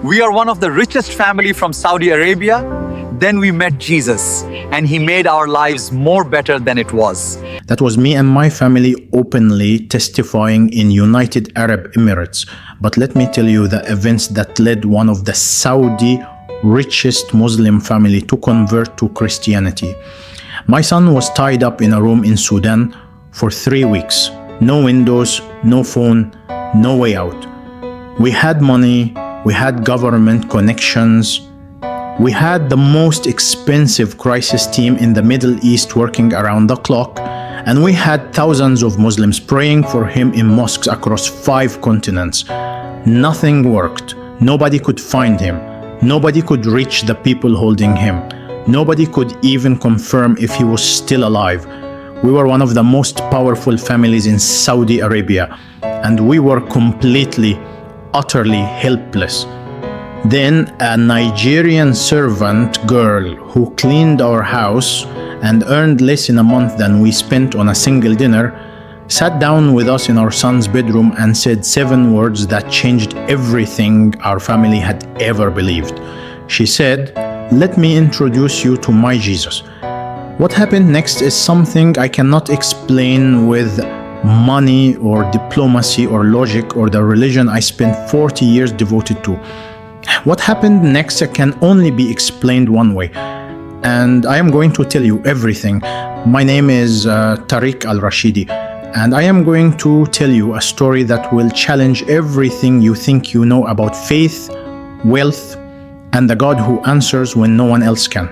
We are one of the richest family from Saudi Arabia. Then we met Jesus, and he made our lives more better than it was. That was me and my family openly testifying in United Arab Emirates. But let me tell you the events that led one of the Saudi richest Muslim family to convert to Christianity. My son was tied up in a room in Sudan for 3 weeks. No windows, no phone, no way out. We had money, we had government connections. We had the most expensive crisis team in the Middle East working around the clock, and we had thousands of Muslims praying for him in mosques across 5 continents. Nothing worked. Nobody could find him. Nobody could reach the people holding him. Nobody could even confirm if he was still alive. We were one of the most powerful families in Saudi Arabia, and we were completely, utterly helpless. Then a Nigerian servant girl who cleaned our house and earned less in a month than we spent on a single dinner sat down with us in our son's bedroom and said 7 words that changed everything our family had ever believed. She said, "Let me introduce you to my Jesus." What happened next is something I cannot explain with money or diplomacy or logic or the religion I spent 40 years devoted to. What happened next can only be explained one way, and I am going to tell you everything. My name is Tariq Al-Rashidi, and I am going to tell you a story that will challenge everything you think you know about faith, wealth, and the God who answers when no one else can.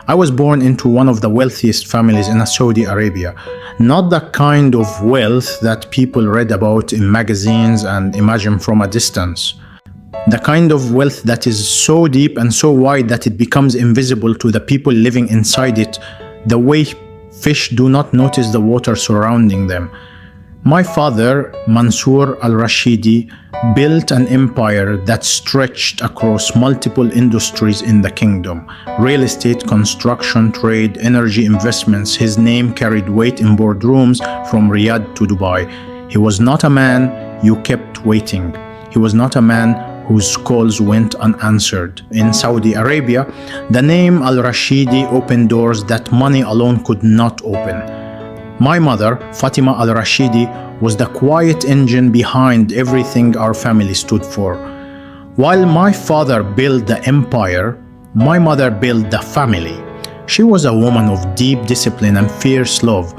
I was born into one of the wealthiest families in Saudi Arabia. Not the kind of wealth that people read about in magazines and imagine from a distance. The kind of wealth that is so deep and so wide that it becomes invisible to the people living inside it, the way fish do not notice the water surrounding them. My father, Mansour al-Rashidi, built an empire that stretched across multiple industries in the kingdom. Real estate, construction, trade, energy investments. His name carried weight in boardrooms from Riyadh to Dubai. He was not a man you kept waiting. He was not a man whose calls went unanswered. In Saudi Arabia, the name Al-Rashidi opened doors that money alone could not open. My mother, Fatima Al-Rashidi, was the quiet engine behind everything our family stood for. While my father built the empire, my mother built the family. She was a woman of deep discipline and fierce love,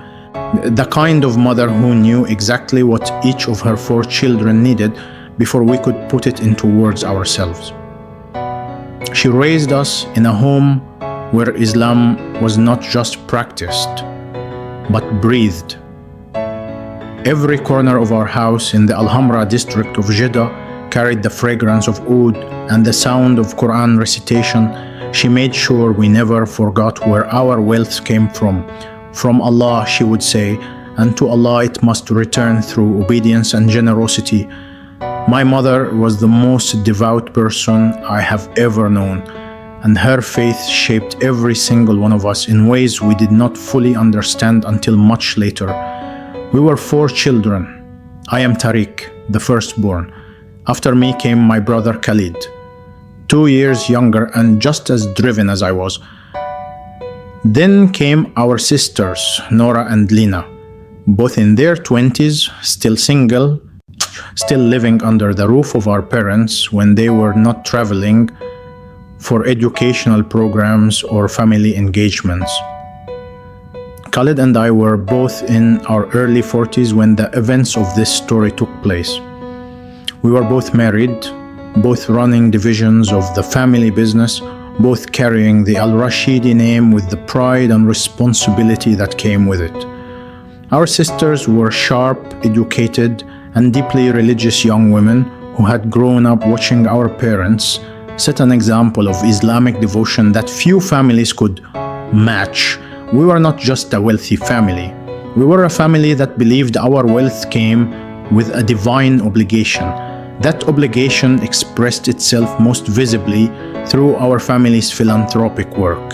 the kind of mother who knew exactly what each of her 4 children needed before we could put it into words ourselves. She raised us in a home where Islam was not just practiced, but breathed. Every corner of our house in the Al-Hamra district of Jeddah carried the fragrance of oud and the sound of Quran recitation. She made sure we never forgot where our wealth came from. From Allah, she would say, and to Allah it must return through obedience and generosity. My mother was the most devout person I have ever known, and her faith shaped every single one of us in ways we did not fully understand until much later. We were 4 children. I am Tariq, the firstborn. After me came my brother Khalid, 2 years younger and just as driven as I was. Then came our sisters, Nora and Lina, both in their 20s, still single, still living under the roof of our parents when they were not traveling for educational programs or family engagements. Khalid and I were both in our early 40s when the events of this story took place. We were both married, both running divisions of the family business, both carrying the Al-Rashidi name with the pride and responsibility that came with it. Our sisters were sharp, educated, and deeply religious young women who had grown up watching our parents set an example of Islamic devotion that few families could match. We were not just a wealthy family. We were a family that believed our wealth came with a divine obligation. That obligation expressed itself most visibly through our family's philanthropic work.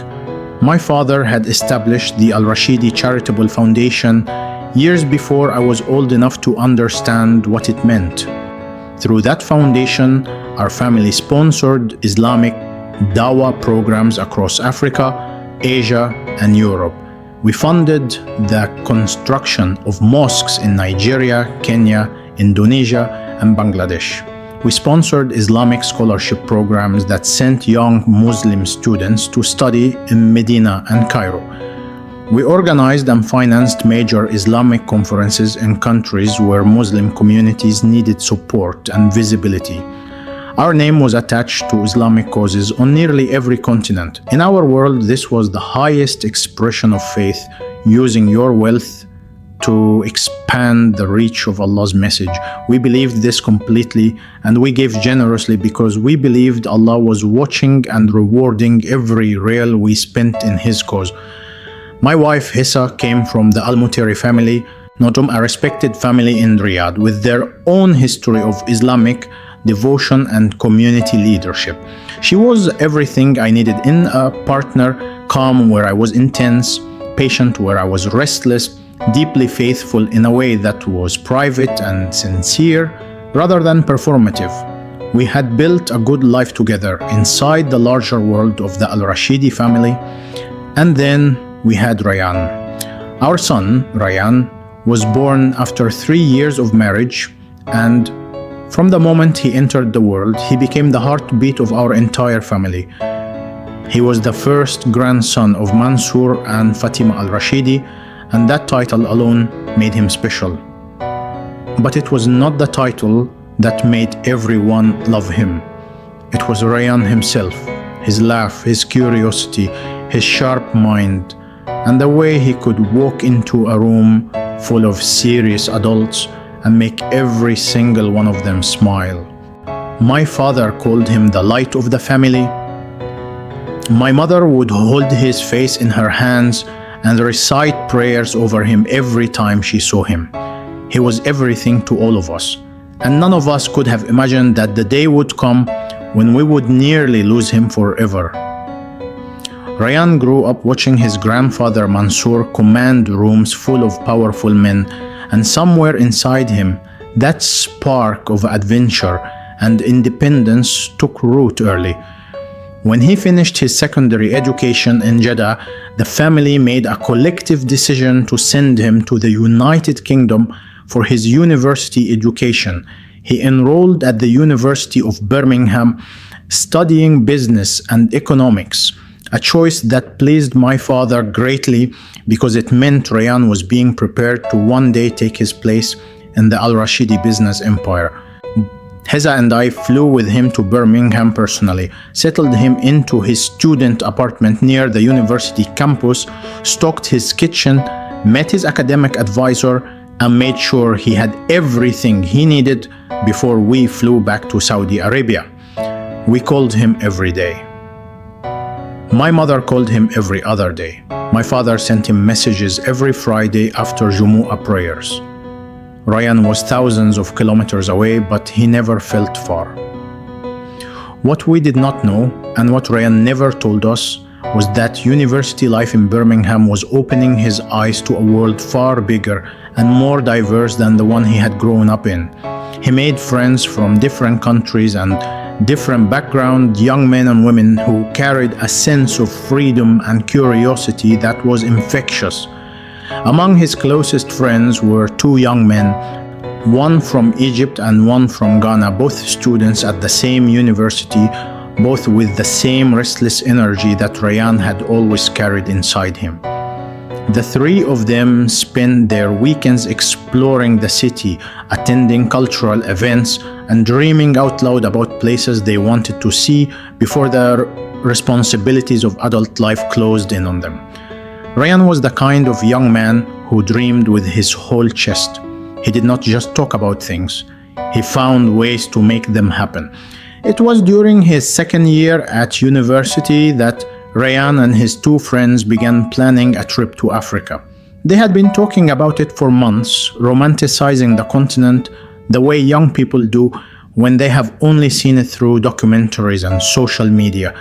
My father had established the Al-Rashidi Charitable Foundation years before I was old enough to understand what it meant. Through that foundation, Our family sponsored Islamic Dawah programs across Africa, Asia, and Europe. We funded the construction of mosques in Nigeria, Kenya, Indonesia, and Bangladesh. We sponsored Islamic scholarship programs that sent young Muslim students to study in Medina and Cairo. We organized and financed major Islamic conferences in countries where Muslim communities needed support and visibility. Our name was attached to Islamic causes on nearly every continent. In our world, this was the highest expression of faith, using your wealth to expand the reach of Allah's message. We believed this completely, and we gave generously because we believed Allah was watching and rewarding every rial we spent in His cause. My wife Hissa came from the Al-Muteri family, a respected family in Riyadh, with their own history of Islamic devotion and community leadership. She was everything I needed in a partner: calm where I was intense, patient where I was restless, deeply faithful in a way that was private and sincere rather than performative. We had built a good life together inside the larger world of the Al-Rashidi family. And then we had Rayan. Our son, Rayan, was born after 3 years of marriage, and from the moment he entered the world, he became the heartbeat of our entire family. He was the first grandson of Mansour and Fatima al-Rashidi, and that title alone made him special. But it was not the title that made everyone love him. It was Rayan himself, his laugh, his curiosity, his sharp mind, and the way he could walk into a room full of serious adults and make every single one of them smile. My father called him the light of the family. My mother would hold his face in her hands and recite prayers over him every time she saw him. He was everything to all of us, and none of us could have imagined that the day would come when we would nearly lose him forever. Rayan grew up watching his grandfather Mansour command rooms full of powerful men, and somewhere inside him, that spark of adventure and independence took root early. When he finished his secondary education in Jeddah, the family made a collective decision to send him to the United Kingdom for his university education. He enrolled at the University of Birmingham, studying business and economics, a choice that pleased my father greatly because it meant Rayan was being prepared to one day take his place in the Al-Rashidi business empire. Heza and I flew with him to Birmingham personally, settled him into his student apartment near the university campus, stocked his kitchen, met his academic advisor, and made sure he had everything he needed before we flew back to Saudi Arabia. We called him every day. My mother called him every other day. My father sent him messages every Friday after Jumu'ah prayers. Rayan was thousands of kilometers away, but he never felt far. What we did not know, and what Rayan never told us, was that university life in Birmingham was opening his eyes to a world far bigger and more diverse than the one he had grown up in. He made friends from different countries and different backgrounds, young men and women who carried a sense of freedom and curiosity that was infectious. Among his closest friends were two young men, one from Egypt and one from Ghana, both students at the same university, both with the same restless energy that Rayan had always carried inside him. The three of them spent their weekends exploring the city, attending cultural events, and dreaming out loud about places they wanted to see before the responsibilities of adult life closed in on them. Rayan was the kind of young man who dreamed with his whole chest. He did not just talk about things, he found ways to make them happen. It was during his second year at university that Rayan and his two friends began planning a trip to Africa. They had been talking about it for months, romanticizing the continent the way young people do when they have only seen it through documentaries and social media.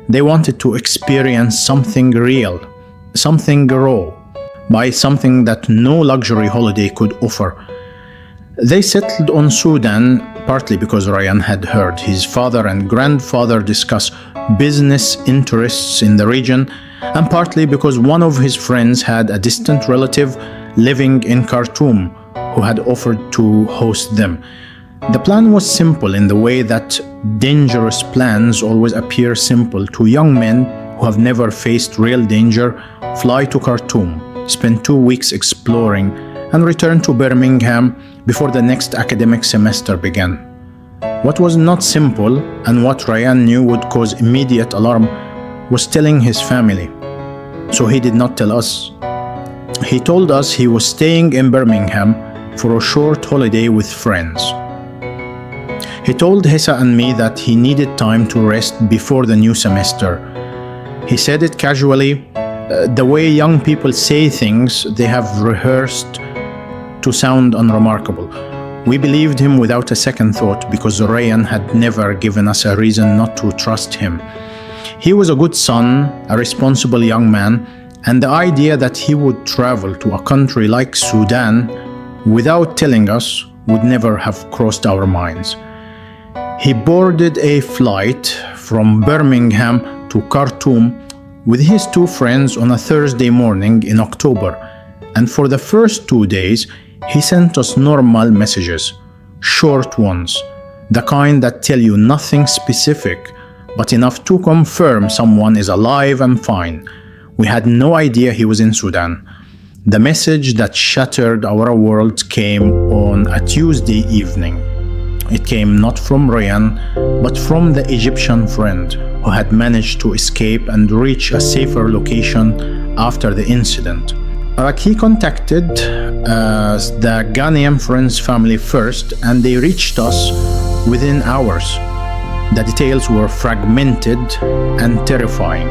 They wanted to experience something real, something raw, buy something that no luxury holiday could offer. They settled on Sudan, partly because Ryan had heard his father and grandfather discuss business interests in the region, and partly because one of his friends had a distant relative living in Khartoum who had offered to host them. The plan was simple in the way that dangerous plans always appear simple to young men who have never faced real danger. Fly to Khartoum, spend 2 weeks exploring, and return to Birmingham before the next academic semester began. What was not simple, and what Ryan knew would cause immediate alarm, was telling his family. So he did not tell us. He told us he was staying in Birmingham for a short holiday with friends. He told Hissa and me that he needed time to rest before the new semester. He said it casually, the way young people say things they have rehearsed to sound unremarkable. We believed him without a second thought because Ryan had never given us a reason not to trust him. He was a good son, a responsible young man, and the idea that he would travel to a country like Sudan without telling us would never have crossed our minds. He boarded a flight from Birmingham to Khartoum with his 2 friends on a Thursday morning in October, and for the first 2 days, he sent us normal messages, short ones, the kind that tell you nothing specific, but enough to confirm someone is alive and fine. We had no idea he was in Sudan. The message that shattered our world came on a Tuesday evening. It came not from Ryan, but from the Egyptian friend who had managed to escape and reach a safer location after the incident. He contacted the Ghanaian friend's family first, and they reached us within hours. The details were fragmented and terrifying.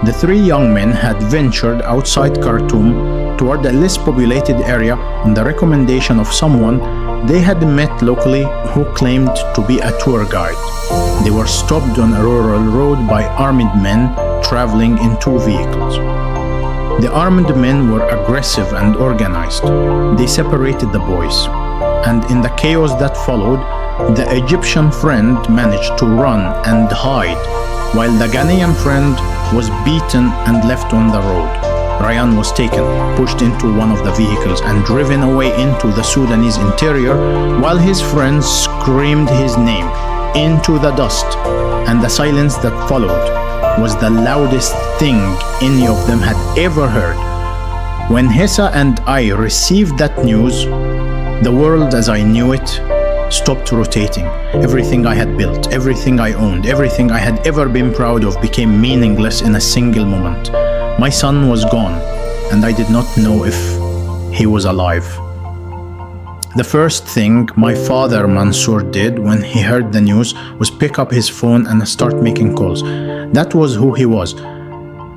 The 3 young men had ventured outside Khartoum toward a less populated area on the recommendation of someone they had met locally who claimed to be a tour guide. They were stopped on a rural road by armed men traveling in 2 vehicles. The armed men were aggressive and organized. They separated the boys, and in the chaos that followed, the Egyptian friend managed to run and hide, while the Ghanaian friend was beaten and left on the road. Ryan was taken, pushed into one of the vehicles, and driven away into the Sudanese interior, while his friends screamed his name into the dust, and the silence that followed was the loudest thing any of them had ever heard. When Hissa and I received that news, the world as I knew it stopped rotating. Everything I had built, everything I owned, everything I had ever been proud of became meaningless in a single moment. My son was gone, and I did not know if he was alive. The first thing my father Mansour did when he heard the news was pick up his phone and start making calls. That was who he was.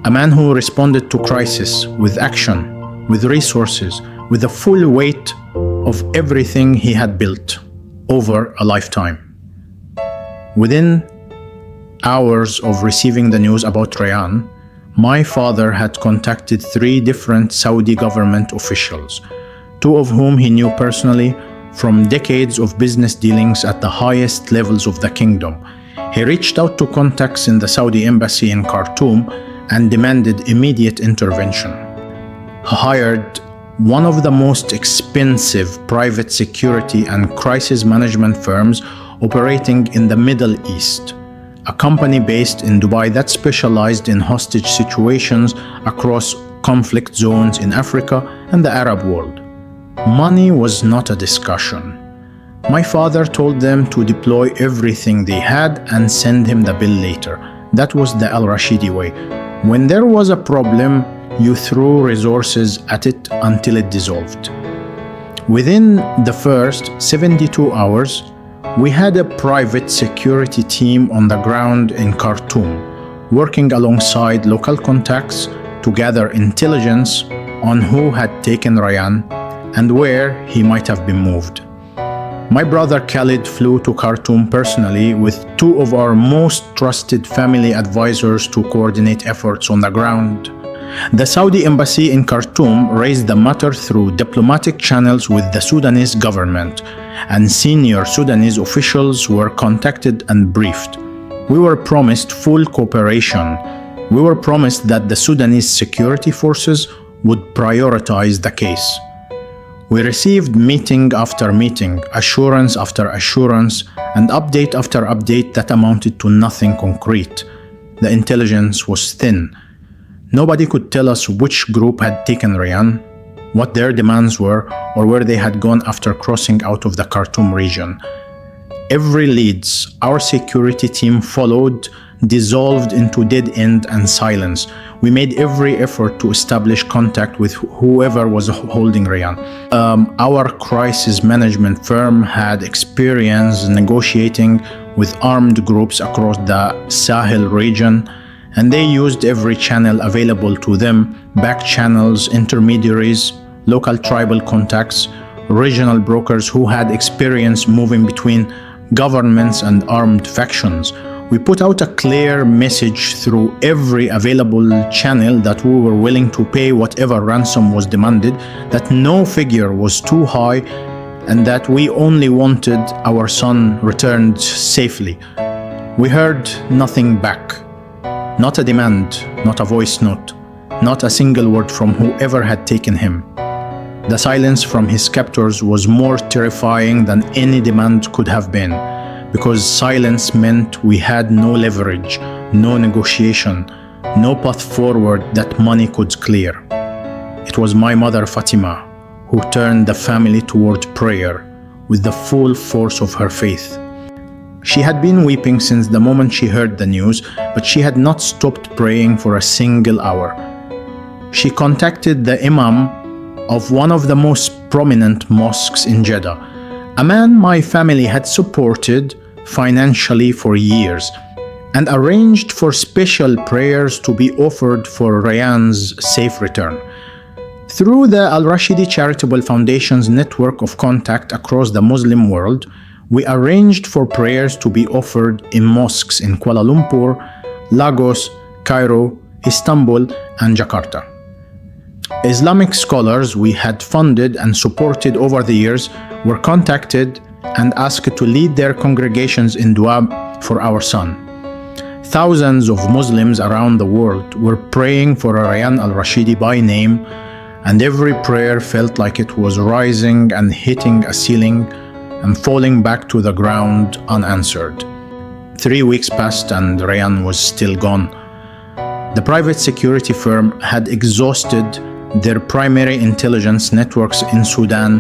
A man who responded to crisis with action, with resources, with the full weight of everything he had built over a lifetime. Within hours of receiving the news about Ryan, my father had contacted 3 different Saudi government officials, 2 of whom he knew personally from decades of business dealings at the highest levels of the kingdom. He reached out to contacts in the Saudi embassy in Khartoum and demanded immediate intervention. He hired one of the most expensive private security and crisis management firms operating in the Middle East, a company based in Dubai that specialized in hostage situations across conflict zones in Africa and the Arab world. Money was not a discussion. My father told them to deploy everything they had and send him the bill later. That was the Al Rashidi way. When there was a problem, you threw resources at it until it dissolved. Within the first 72 hours, we had a private security team on the ground in Khartoum, working alongside local contacts to gather intelligence on who had taken Ryan and where he might have been moved. My brother Khalid flew to Khartoum personally with 2 of our most trusted family advisors to coordinate efforts on the ground. The Saudi embassy in Khartoum raised the matter through diplomatic channels with the Sudanese government, and senior Sudanese officials were contacted and briefed. We were promised full cooperation. We were promised that the Sudanese security forces would prioritize the case. We received meeting after meeting, assurance after assurance, and update after update that amounted to nothing concrete. The intelligence was thin. Nobody could tell us which group had taken Rayan, what their demands were, or where they had gone after crossing out of the Khartoum region. Every leads our security team followed dissolved into dead end and silence. We made every effort to establish contact with whoever was holding Rayan. Our crisis management firm had experience negotiating with armed groups across the Sahel region, and they used every channel available to them: back channels, intermediaries, local tribal contacts, regional brokers who had experience moving between governments and armed factions. We put out a clear message through every available channel that we were willing to pay whatever ransom was demanded, that no figure was too high, and that we only wanted our son returned safely. We heard nothing back. Not a demand, not a voice note, not a single word from whoever had taken him. The silence from his captors was more terrifying than any demand could have been, because silence meant we had no leverage, no negotiation, no path forward that money could clear. It was my mother Fatima who turned the family toward prayer with the full force of her faith. She had been weeping since the moment she heard the news, but she had not stopped praying for a single hour. She contacted the imam of one of the most prominent mosques in Jeddah, a man my family had supported financially for years, and arranged for special prayers to be offered for Rayan's safe return. Through the Al-Rashidi Charitable Foundation's network of contact across the Muslim world, we arranged for prayers to be offered in mosques in Kuala Lumpur, Lagos, Cairo, Istanbul, and Jakarta. Islamic scholars we had funded and supported over the years were contacted and asked to lead their congregations in dua for our son. Thousands of Muslims around the world were praying for Rayan al-Rashidi by name, and every prayer felt like it was rising and hitting a ceiling and falling back to the ground unanswered. 3 weeks passed and Rayan was still gone. The private security firm had exhausted their primary intelligence networks in Sudan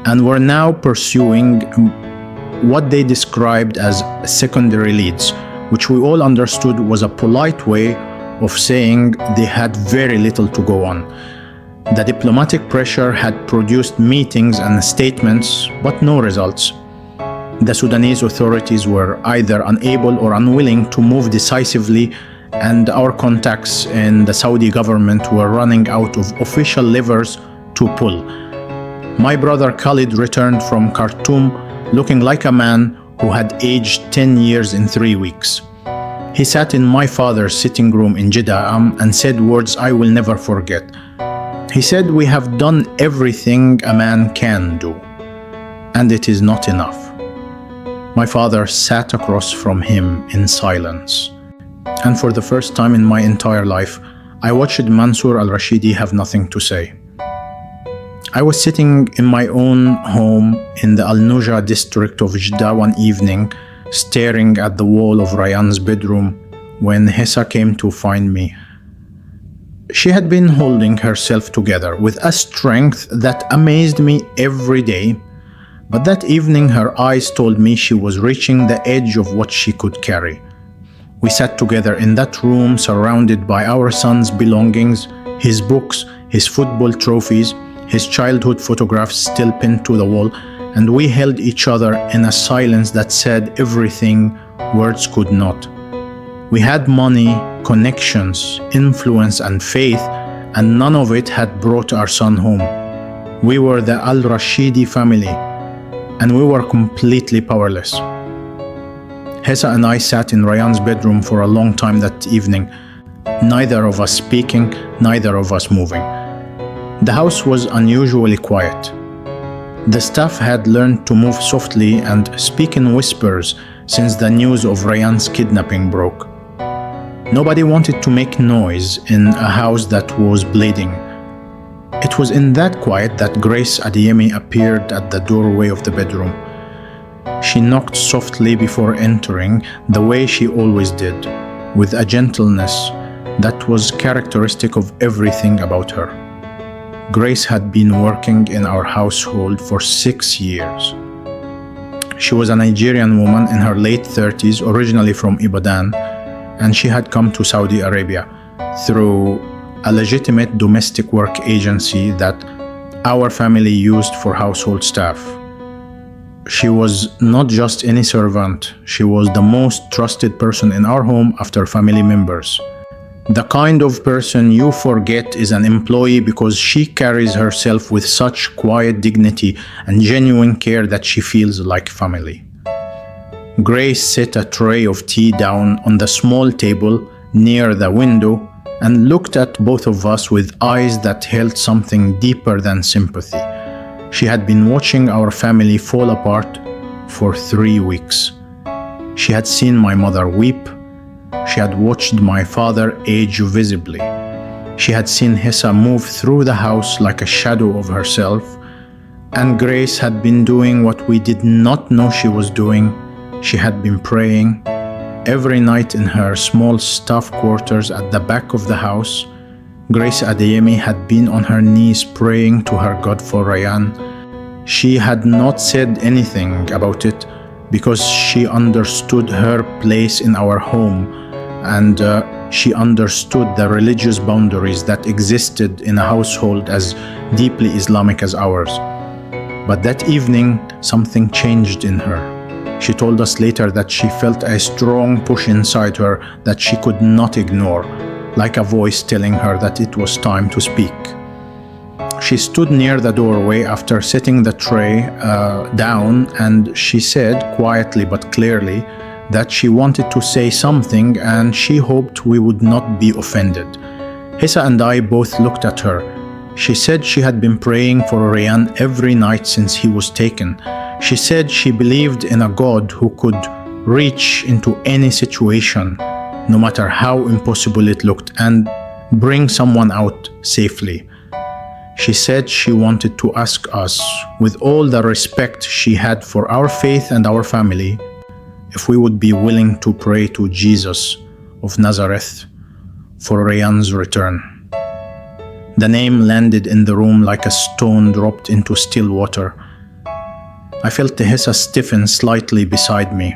and were now pursuing what they described as secondary leads, which we all understood was a polite way of saying they had very little to go on. The diplomatic pressure had produced meetings and statements, but no results. The Sudanese authorities were either unable or unwilling to move decisively, and our contacts in the Saudi government were running out of official levers to pull. My brother Khalid returned from Khartoum looking like a man who had aged 10 years in 3 weeks. He sat in my father's sitting room in Jeddah and said words I will never forget. He said, "We have done everything a man can do, and it is not enough." My father sat across from him in silence. And for the first time in my entire life, I watched Mansour al-Rashidi have nothing to say. I was sitting in my own home in the Al-Nuja district of Jeddah one evening, staring at the wall of Rayan's bedroom, when Hessa came to find me. She had been holding herself together with a strength that amazed me every day, but that evening her eyes told me she was reaching the edge of what she could carry. We sat together in that room, surrounded by our son's belongings, his books, his football trophies, his childhood photographs still pinned to the wall, and we held each other in a silence that said everything words could not. We had money, connections, influence, and faith, and none of it had brought our son home. We were the Al-Rashidi family, and we were completely powerless. Hessa and I sat in Rayan's bedroom for a long time that evening. Neither of us speaking, neither of us moving. The house was unusually quiet. The staff had learned to move softly and speak in whispers since the news of Rayyan's kidnapping broke. Nobody wanted to make noise in a house that was bleeding. It was in that quiet that Grace Adeyemi appeared at the doorway of the bedroom. She knocked softly before entering, the way she always did, with a gentleness that was characteristic of everything about her. Grace had been working in our household for 6 years. She was a Nigerian woman in her late 30s, originally from Ibadan, and she had come to Saudi Arabia through a legitimate domestic work agency that our family used for household staff. She was not just any servant, she was the most trusted person in our home after family members. The kind of person you forget is an employee because she carries herself with such quiet dignity and genuine care that she feels like family. Grace set a tray of tea down on the small table near the window and looked at both of us with eyes that held something deeper than sympathy. She had been watching our family fall apart for 3 weeks. She had seen my mother weep. She had watched my father age visibly. She had seen Hissa move through the house like a shadow of herself. And Grace had been doing what we did not know she was doing. She had been praying. Every night in her small staff quarters at the back of the house, Grace Adeyemi had been on her knees praying to her God for Rayyan. She had not said anything about it because she understood her place in our home and she understood the religious boundaries that existed in a household as deeply Islamic as ours. But that evening, something changed in her. She told us later that she felt a strong push inside her that she could not ignore, like a voice telling her that it was time to speak. She stood near the doorway after setting the tray down, and she said quietly but clearly that she wanted to say something and she hoped we would not be offended. Hissa and I both looked at her. She said she had been praying for Rayyan every night since he was taken. She said she believed in a God who could reach into any situation, no matter how impossible it looked, and bring someone out safely. She said she wanted to ask us, with all the respect she had for our faith and our family, if we would be willing to pray to Jesus of Nazareth for Rayyan's return. The name landed in the room like a stone dropped into still water. I felt Hissa stiffen slightly beside me.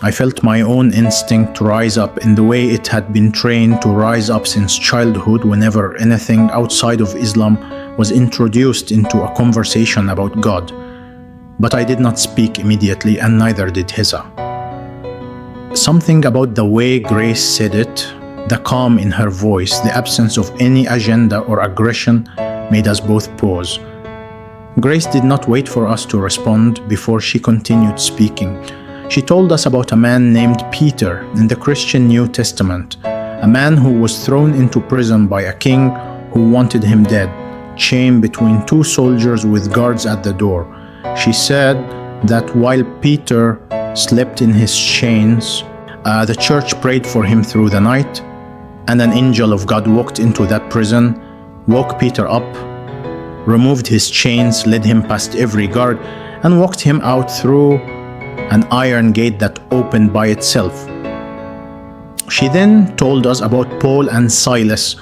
I felt my own instinct rise up in the way it had been trained to rise up since childhood whenever anything outside of Islam was introduced into a conversation about God. But I did not speak immediately, and neither did Hissa. Something about the way Grace said it, the calm in her voice, the absence of any agenda or aggression, made us both pause. Grace did not wait for us to respond before she continued speaking. She told us about a man named Peter in the Christian New Testament, a man who was thrown into prison by a king who wanted him dead, chained between 2 soldiers with guards at the door. She said that while Peter slept in his chains, the church prayed for him through the night, and an angel of God walked into that prison, woke Peter up, removed his chains, led him past every guard, and walked him out through an iron gate that opened by itself. She then told us about Paul and Silas,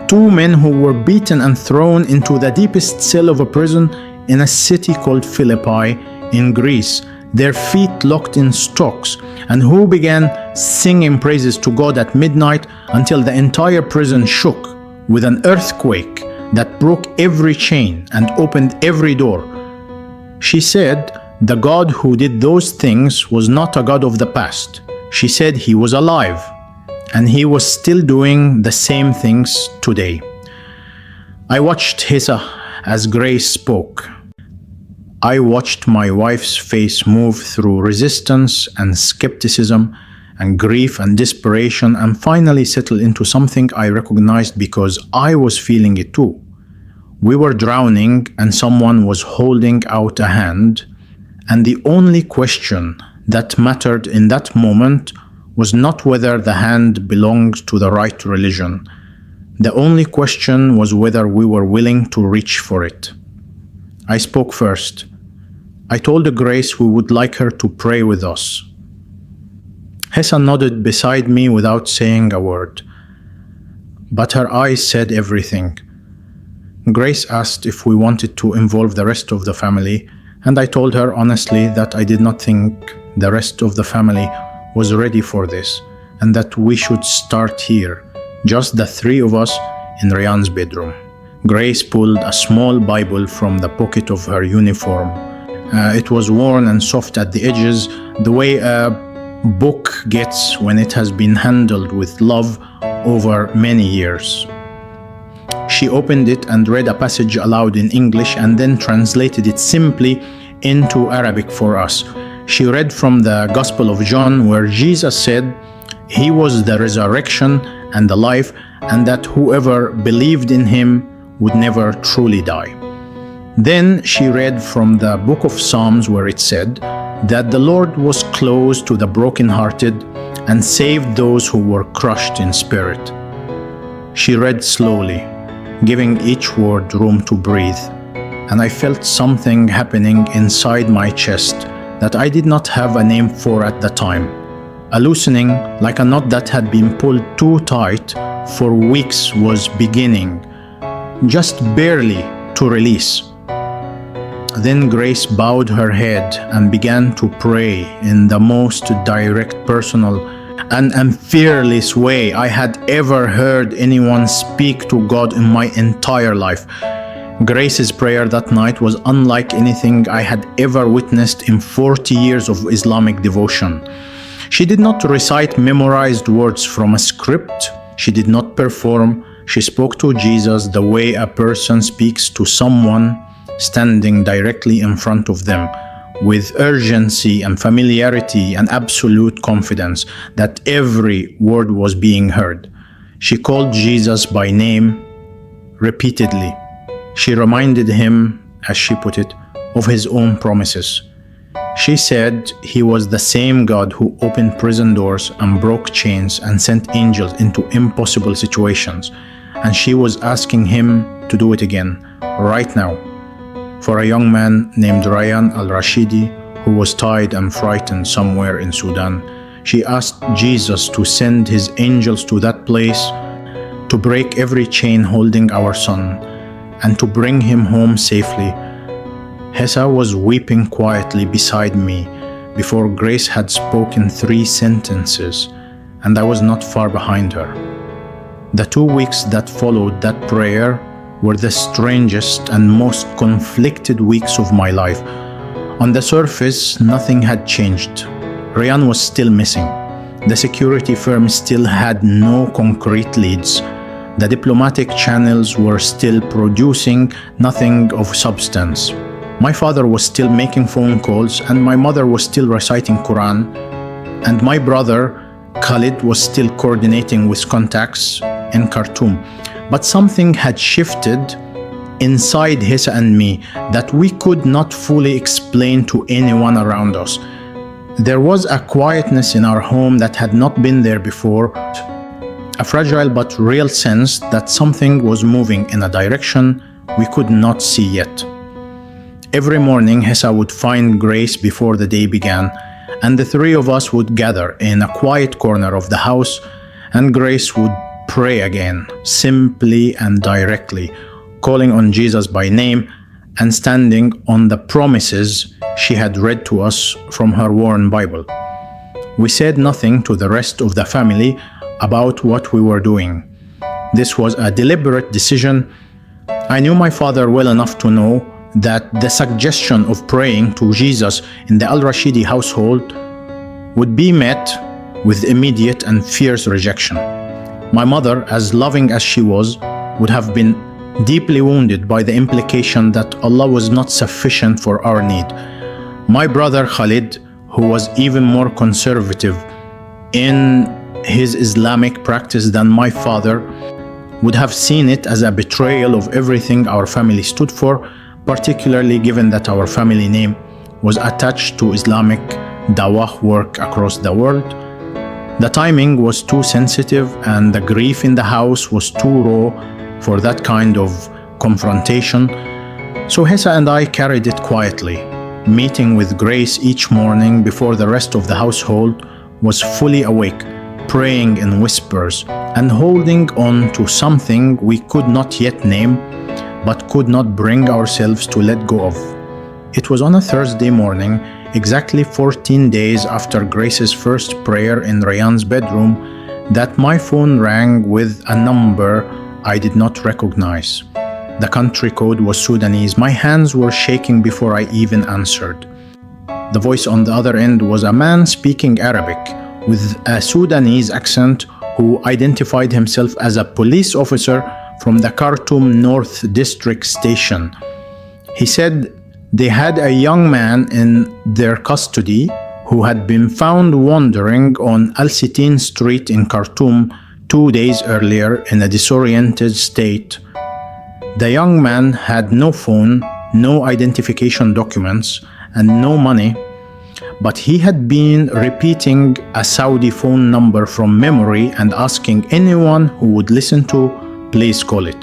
2 men who were beaten and thrown into the deepest cell of a prison in a city called Philippi in Greece, their feet locked in stocks, and who began singing praises to God at midnight until the entire prison shook with an earthquake that broke every chain and opened every door. She said the God who did those things was not a God of the past. She said he was alive, and he was still doing the same things today. I watched Hissa as Grace spoke. I watched my wife's face move through resistance and skepticism and grief and desperation, and finally settled into something I recognized because I was feeling it too. We were drowning and someone was holding out a hand, and the only question that mattered in that moment was not whether the hand belonged to the right religion. The only question was whether we were willing to reach for it. I spoke first. I told Grace we would like her to pray with us. Hessa nodded beside me without saying a word, but her eyes said everything. Grace asked if we wanted to involve the rest of the family, and I told her honestly that I did not think the rest of the family was ready for this, and that we should start here, just the three of us in Ryan's bedroom. Grace pulled a small Bible from the pocket of her uniform. It was worn and soft at the edges, the way a book gets when it has been handled with love over many years. She opened it and read a passage aloud in English and then translated it simply into Arabic for us. She read from the Gospel of John, where Jesus said, "He was the resurrection and the life, and that whoever believed in him would never truly die." Then she read from the book of Psalms, where it said that the Lord was close to the brokenhearted and saved those who were crushed in spirit. She read slowly, giving each word room to breathe, and I felt something happening inside my chest that I did not have a name for at the time. A loosening, like a knot that had been pulled too tight for weeks, was beginning, just barely to release. Then Grace bowed her head and began to pray in the most direct, personal, and fearless way I had ever heard anyone speak to God in my entire life. Grace's prayer that night was unlike anything I had ever witnessed in 40 years of Islamic devotion. She did not recite memorized words from a script. She did not perform. She spoke to Jesus the way a person speaks to someone standing directly in front of them, with urgency and familiarity and absolute confidence that every word was being heard. She called Jesus by name repeatedly. She reminded him, as she put it, of his own promises. She said he was the same God who opened prison doors and broke chains and sent angels into impossible situations, and she was asking him to do it again, right now. For a young man named Ryan al-Rashidi, who was tied and frightened somewhere in Sudan, she asked Jesus to send his angels to that place to break every chain holding our son and to bring him home safely. Hessa was weeping quietly beside me before Grace had spoken 3 sentences, and I was not far behind her. The 2 weeks that followed that prayer were the strangest and most conflicted weeks of my life. On the surface, nothing had changed. Ryan was still missing. The security firm still had no concrete leads. The diplomatic channels were still producing nothing of substance. My father was still making phone calls, and my mother was still reciting Quran, and my brother Khalid was still coordinating with contacts in Khartoum. But something had shifted inside Hessa and me that we could not fully explain to anyone around us. There was a quietness in our home that had not been there before, a fragile but real sense that something was moving in a direction we could not see yet. Every morning, Hessa would find Grace before the day began, and the 3 of us would gather in a quiet corner of the house, and Grace would pray again, simply and directly, calling on Jesus by name and standing on the promises she had read to us from her worn Bible. We said nothing to the rest of the family about what we were doing. This was a deliberate decision. I knew my father well enough to know that the suggestion of praying to Jesus in the al-Rashidi household would be met with immediate and fierce rejection. My mother, as loving as she was, would have been deeply wounded by the implication that Allah was not sufficient for our need. My brother Khalid, who was even more conservative, in his Islamic practice than my father, would have seen it as a betrayal of everything our family stood for, particularly given that our family name was attached to Islamic dawah work across the world. The timing was too sensitive and the grief in the house was too raw for that kind of confrontation. So Hessa and I carried it quietly, meeting with Grace each morning before the rest of the household was fully awake, praying in whispers and holding on to something we could not yet name, but could not bring ourselves to let go of. It was on a Thursday morning, exactly 14 days after Grace's first prayer in Rayyan's bedroom, that my phone rang with a number I did not recognize. The country code was Sudanese. My hands were shaking before I even answered. The voice on the other end was a man speaking Arabic with a Sudanese accent who identified himself as a police officer from the Khartoum North District Station. He said they had a young man in their custody who had been found wandering on Al Sitin Street in Khartoum 2 days earlier in a disoriented state. The young man had no phone, no identification documents, and no money, but he had been repeating a Saudi phone number from memory and asking anyone who would listen to, please call it.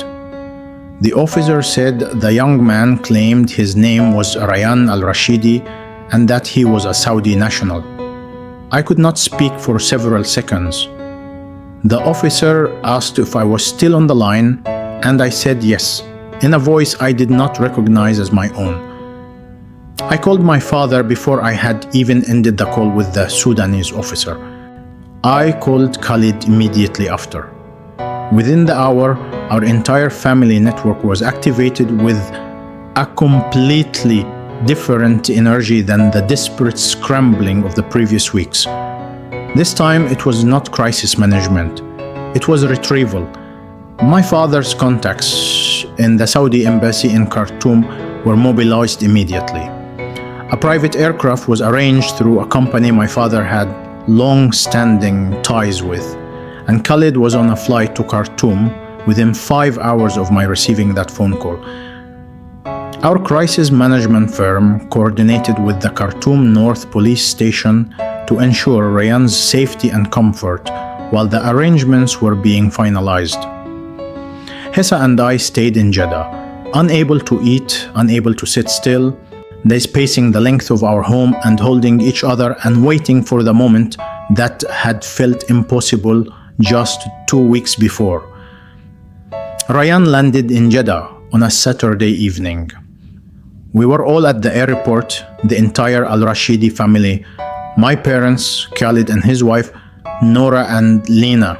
The officer said the young man claimed his name was Rayyan al-Rashidi and that he was a Saudi national. I could not speak for several seconds. The officer asked if I was still on the line, and I said yes, in a voice I did not recognize as my own. I called my father before I had even ended the call with the Sudanese officer. I called Khalid immediately after. Within the hour, our entire family network was activated with a completely different energy than the desperate scrambling of the previous weeks. This time, it was not crisis management. It was retrieval. My father's contacts in the Saudi embassy in Khartoum were mobilized immediately. A private aircraft was arranged through a company my father had long-standing ties with, and Khalid was on a flight to Khartoum within 5 hours of my receiving that phone call. Our crisis management firm coordinated with the Khartoum North Police Station to ensure Rayyan's safety and comfort while the arrangements were being finalized. Hessa and I stayed in Jeddah, unable to eat, unable to sit still, days pacing the length of our home and holding each other and waiting for the moment that had felt impossible just 2 weeks before. Rayyan landed in Jeddah on a Saturday evening. We were all at the airport, the entire Al-Rashidi family, my parents, Khalid and his wife, Nora and Lena,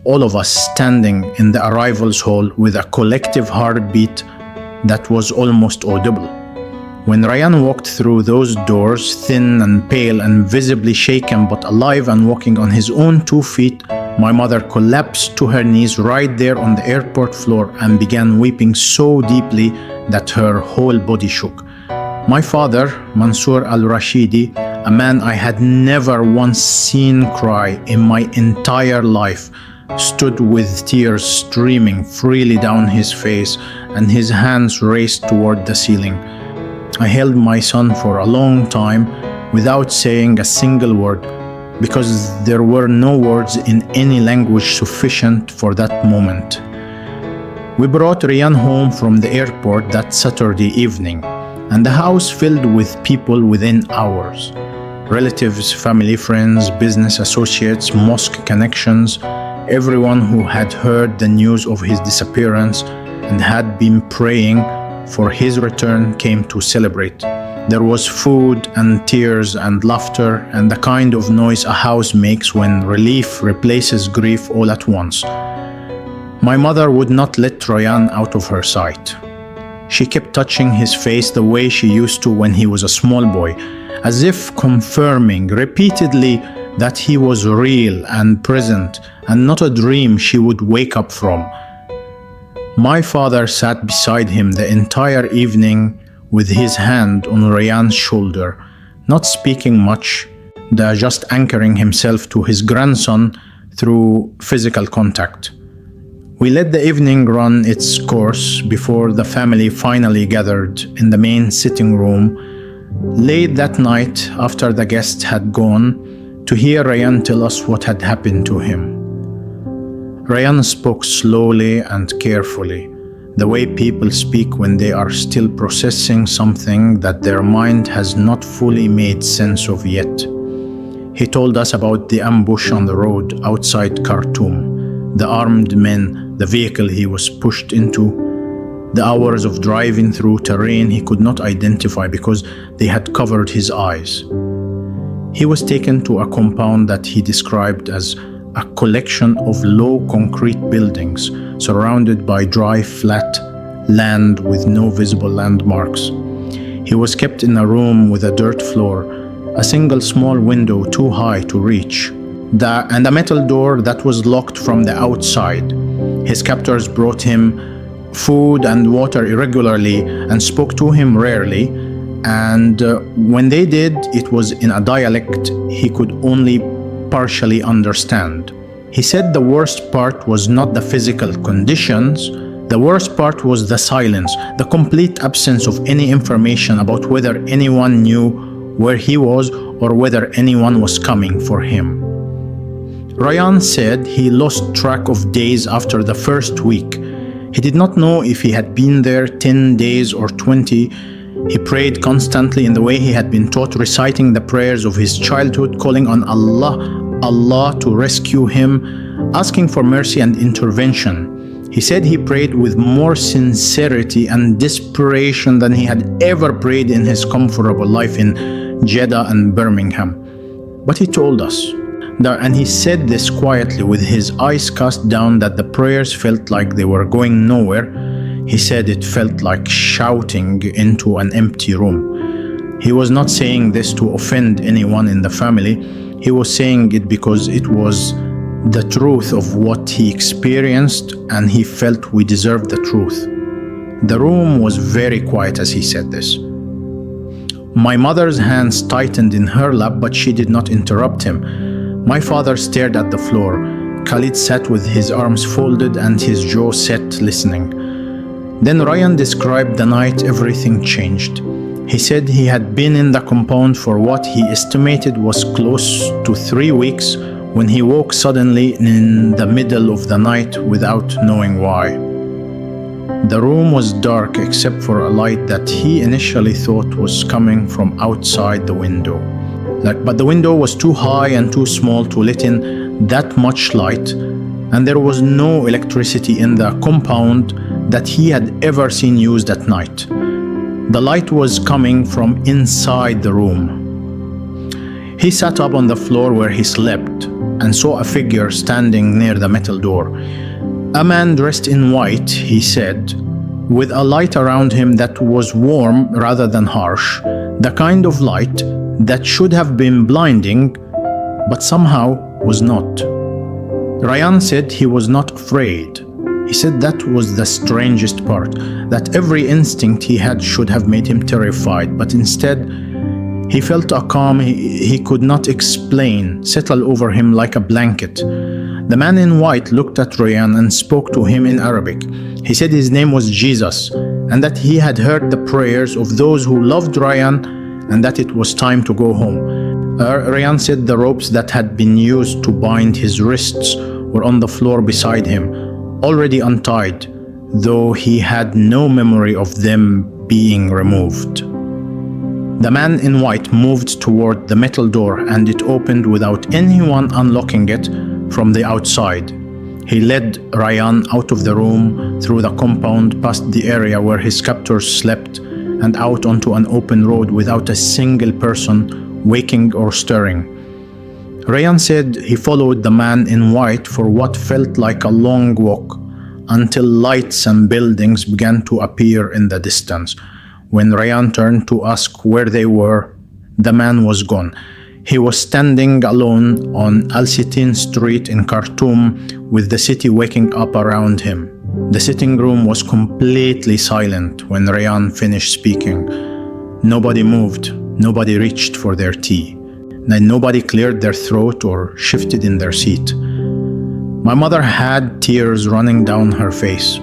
all of us standing in the arrivals hall with a collective heartbeat that was almost audible. When Rayyan walked through those doors, thin and pale and visibly shaken but alive and walking on his own 2 feet, my mother collapsed to her knees right there on the airport floor and began weeping so deeply that her whole body shook. My father, Mansour al-Rashidi, a man I had never once seen cry in my entire life, stood with tears streaming freely down his face and his hands raised toward the ceiling. I held my son for a long time without saying a single word, because there were no words in any language sufficient for that moment. We brought Rayyan home from the airport that Saturday evening, and the house filled with people within hours. Relatives, family, friends, business associates, mosque connections, everyone who had heard the news of his disappearance and had been praying for his return came to celebrate. There was food and tears and laughter and the kind of noise a house makes when relief replaces grief all at once. My mother would not let Rayyan out of her sight. She kept touching his face the way she used to when he was a small boy, as if confirming repeatedly that he was real and present and not a dream she would wake up from. My father sat beside him the entire evening with his hand on Rayyan's shoulder, not speaking much, just anchoring himself to his grandson through physical contact. We let the evening run its course before the family finally gathered in the main sitting room late that night after the guests had gone to hear Ryan tell us what had happened to him. Ryan spoke slowly and carefully, the way people speak when they are still processing something that their mind has not fully made sense of yet. He told us about the ambush on the road outside Khartoum, the armed men, the vehicle he was pushed into, the hours of driving through terrain he could not identify because they had covered his eyes. He was taken to a compound that he described as a collection of low concrete buildings surrounded by dry, flat land with no visible landmarks. He was kept in a room with a dirt floor, a single small window too high to reach, and a metal door that was locked from the outside. His captors brought him food and water irregularly and spoke to him rarely, and when they did, it was in a dialect he could only partially understand. He said the worst part was not the physical conditions, the worst part was the silence, the complete absence of any information about whether anyone knew where he was or whether anyone was coming for him. Ryan said he lost track of days after the first week. He did not know if he had been there 10 days or 20. He prayed constantly in the way he had been taught, reciting the prayers of his childhood, calling on Allah to rescue him, asking for mercy and intervention. He said he prayed with more sincerity and desperation than he had ever prayed in his comfortable life in Jeddah and Birmingham. But he told us, and he said this quietly with his eyes cast down, that the prayers felt like they were going nowhere. He said it felt like shouting into an empty room. He was not saying this to offend anyone in the family. He was saying it because it was the truth of what he experienced, and he felt we deserved the truth. The room was very quiet as he said this. My mother's hands tightened in her lap, but she did not interrupt him. My father stared at the floor. Khalid sat with his arms folded and his jaw set, listening. Then Ryan described the night everything changed. He said he had been in the compound for what he estimated was close to 3 weeks when he woke suddenly in the middle of the night without knowing why. The room was dark except for a light that he initially thought was coming from outside the window. But the window was too high and too small to let in that much light, and there was no electricity in the compound that he had ever seen used at night. The light was coming from inside the room. He sat up on the floor where he slept and saw a figure standing near the metal door. A man dressed in white, he said, with a light around him that was warm rather than harsh, the kind of light that should have been blinding, but somehow was not. Ryan said he was not afraid. He said that was the strangest part, that every instinct he had should have made him terrified, but instead he felt a calm he could not explain settle over him like a blanket. The man in white looked at Ryan and spoke to him in Arabic. He said his name was Jesus, and that he had heard the prayers of those who loved Ryan, and that it was time to go home. Ryan said the ropes that had been used to bind his wrists were on the floor beside him, already untied, though he had no memory of them being removed. The man in white moved toward the metal door, and it opened without anyone unlocking it from the outside. He led Ryan out of the room, through the compound, past the area where his captors slept, and out onto an open road without a single person waking or stirring. Ryan said he followed the man in white for what felt like a long walk until lights and buildings began to appear in the distance. When Ryan turned to ask where they were, the man was gone. He was standing alone on Al-Sitin Street in Khartoum, with the city waking up around him. The sitting room was completely silent when Ryan finished speaking. Nobody moved, nobody reached for their tea. and nobody cleared their throat or shifted in their seat. My mother had tears running down her face.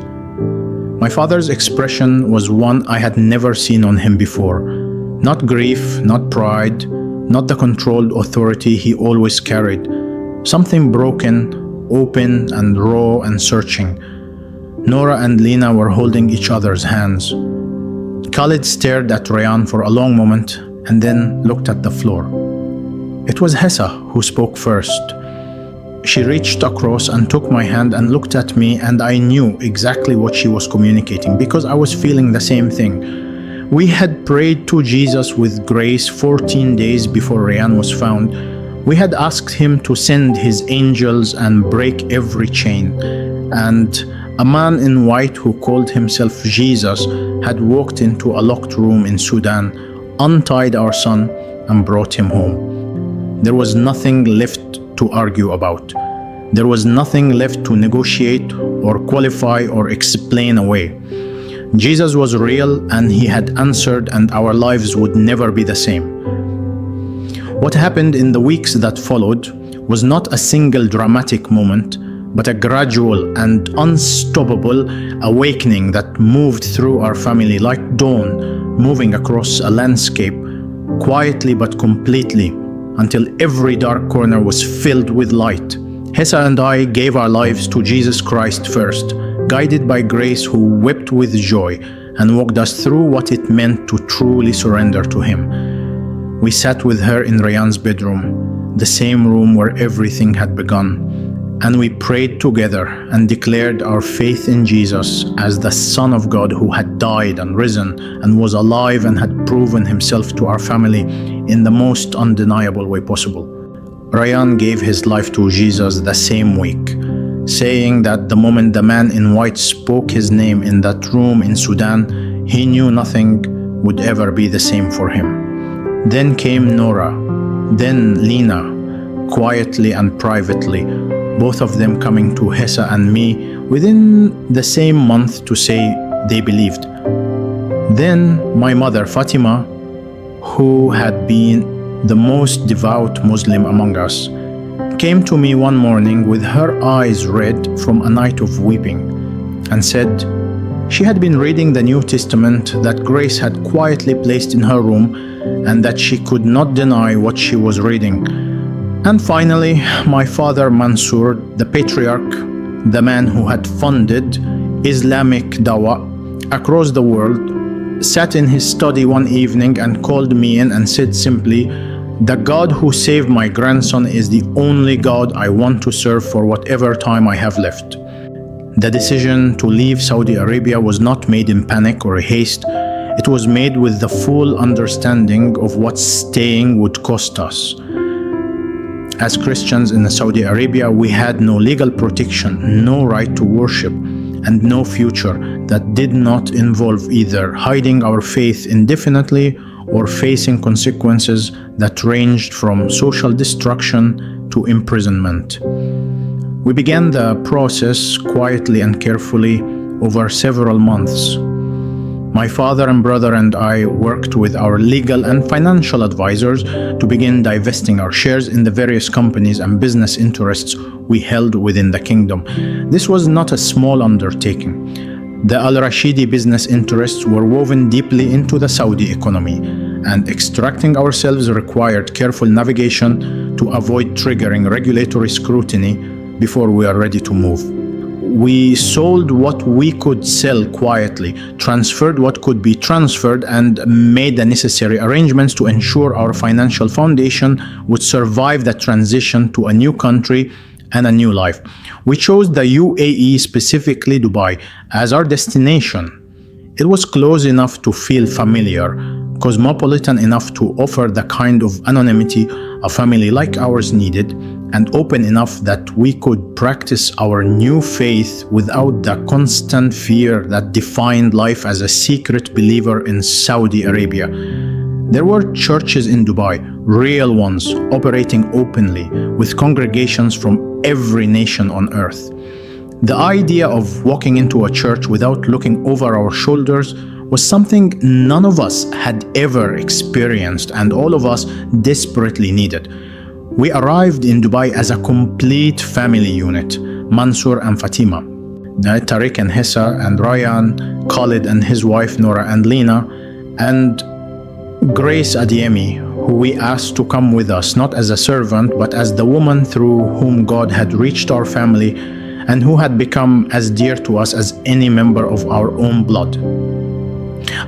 My father's expression was one I had never seen on him before. Not grief, not pride, not the controlled authority he always carried. Something broken, open and raw and searching. Nora and Lena were holding each other's hands. Khalid stared at Rayan for a long moment and then looked at the floor. It was Hessa who spoke first. She reached across and took my hand and looked at me, and I knew exactly what she was communicating because I was feeling the same thing. We had prayed to Jesus with grace 14 days before Rayan was found. We had asked him to send his angels and break every chain. And a man in white who called himself Jesus had walked into a locked room in Sudan, untied our son, and brought him home. There was nothing left to argue about. There was nothing left to negotiate or qualify or explain away. Jesus was real and he had answered, and our lives would never be the same. What happened in the weeks that followed was not a single dramatic moment, but a gradual and unstoppable awakening that moved through our family like dawn moving across a landscape, quietly but completely, until every dark corner was filled with light. Hessa and I gave our lives to Jesus Christ first, guided by grace, who wept with joy and walked us through what it meant to truly surrender to Him. We sat with her in Rayan's bedroom, the same room where everything had begun, and we prayed together and declared our faith in Jesus as the Son of God who had died and risen and was alive and had proven Himself to our family in the most undeniable way possible. Rayan gave his life to Jesus the same week, saying that the moment the man in white spoke his name in that room in Sudan, he knew nothing would ever be the same for him. Then came Nora, then Lena, quietly and privately, both of them coming to Hessa and me within the same month to say they believed. Then my mother Fatima, who had been the most devout Muslim among us, came to me one morning with her eyes red from a night of weeping and said she had been reading the New Testament that Grace had quietly placed in her room and that she could not deny what she was reading. And finally, my father Mansour, the patriarch, the man who had funded Islamic dawah across the world, sat in his study one evening and called me in and said simply, "The God who saved my grandson is the only God I want to serve for whatever time I have left." The decision to leave Saudi Arabia was not made in panic or haste. It was made with the full understanding of what staying would cost us. As Christians in Saudi Arabia, we had no legal protection, no right to worship, and no future that did not involve either hiding our faith indefinitely or facing consequences that ranged from social destruction to imprisonment. We began the process quietly and carefully over several months. My father and brother and I worked with our legal and financial advisors to begin divesting our shares in the various companies and business interests we held within the kingdom. This was not a small undertaking. The Al Rashidi business interests were woven deeply into the Saudi economy, and extracting ourselves required careful navigation to avoid triggering regulatory scrutiny before we are ready to move. We sold what we could sell quietly, transferred what could be transferred, and made the necessary arrangements to ensure our financial foundation would survive the transition to a new country and a new life. We chose the UAE, specifically Dubai, as our destination. It was close enough to feel familiar, cosmopolitan enough to offer the kind of anonymity a family like ours needed, and open enough that we could practice our new faith without the constant fear that defined life as a secret believer in Saudi Arabia. There were churches in Dubai, real ones, operating openly, with congregations from every nation on earth. The idea of walking into a church without looking over our shoulders was something none of us had ever experienced and all of us desperately needed. We arrived in Dubai as a complete family unit, Mansour and Fatima, Tariq and Hessa and Ryan, Khalid and his wife Nora and Lena, and Grace Adiemi, who we asked to come with us, not as a servant, but as the woman through whom God had reached our family and who had become as dear to us as any member of our own blood.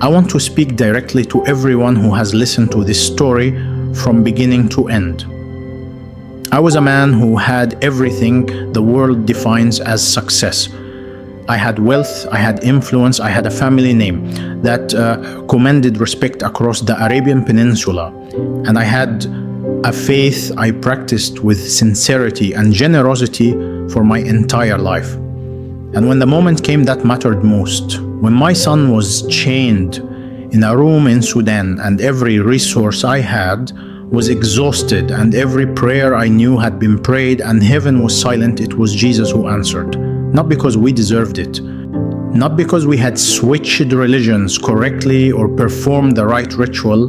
I want to speak directly to everyone who has listened to this story from beginning to end. I was a man who had everything the world defines as success. I had wealth, I had influence, I had a family name that commanded respect across the Arabian Peninsula, and I had a faith I practiced with sincerity and generosity for my entire life. And when the moment came that mattered most, when my son was chained in a room in Sudan and every resource I had was exhausted and every prayer I knew had been prayed and heaven was silent, it was Jesus who answered. Not because we deserved it, not because we had switched religions correctly or performed the right ritual,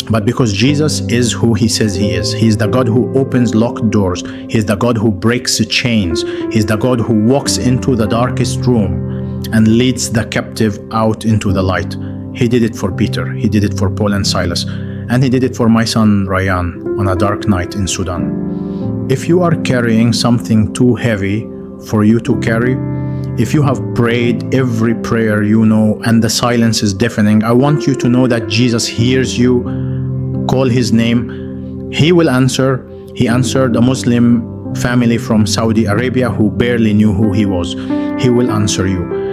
but because Jesus is who he says he is. He is the God who opens locked doors. He is the God who breaks chains. He is the God who walks into the darkest room and leads the captive out into the light. He did it for Peter. He did it for Paul and Silas. And he did it for my son Ryan on a dark night in Sudan. If you are carrying something too heavy for you to carry, if you have prayed every prayer you know and the silence is deafening, I want you to know that Jesus hears you. Call his name. He will answer. He answered a Muslim family from Saudi Arabia who barely knew who he was. He will answer you.